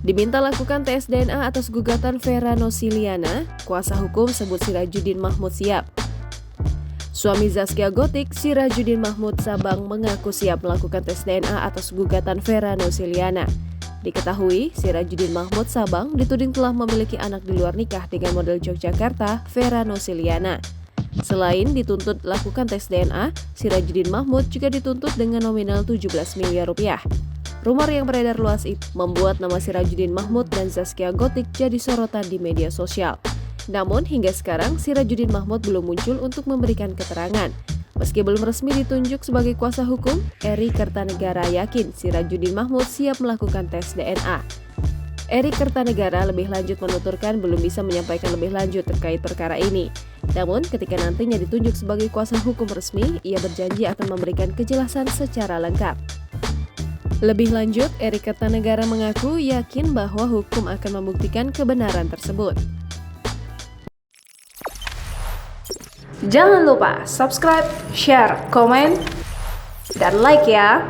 Diminta lakukan tes DNA atas gugatan Vera Nosiliana, kuasa hukum sebut Sirajuddin Mahmud siap. Suami Zaskia Gotik, Sirajuddin Mahmud Sabang, mengaku siap melakukan tes DNA atas gugatan Vera Nosiliana. Diketahui, Sirajuddin Mahmud Sabang dituding telah memiliki anak di luar nikah dengan model Yogyakarta, Vera Nosiliana. Selain dituntut lakukan tes DNA, Sirajuddin Mahmud juga dituntut dengan nominal 17 miliar rupiah. Rumor yang beredar luas itu membuat nama Sirajuddin Mahmud dan Zaskia Gotik jadi sorotan di media sosial. Namun hingga sekarang Sirajuddin Mahmud belum muncul untuk memberikan keterangan. Meski belum resmi ditunjuk sebagai kuasa hukum, Eri Kertanegara yakin Sirajuddin Mahmud siap melakukan tes DNA. Eri Kertanegara lebih lanjut menuturkan belum bisa menyampaikan lebih lanjut terkait perkara ini. Namun ketika nantinya ditunjuk sebagai kuasa hukum resmi, ia berjanji akan memberikan kejelasan secara lengkap. Lebih lanjut, Eri Kertanegara mengaku yakin bahwa hukum akan membuktikan kebenaran tersebut. Jangan lupa subscribe, share, komen, dan like ya!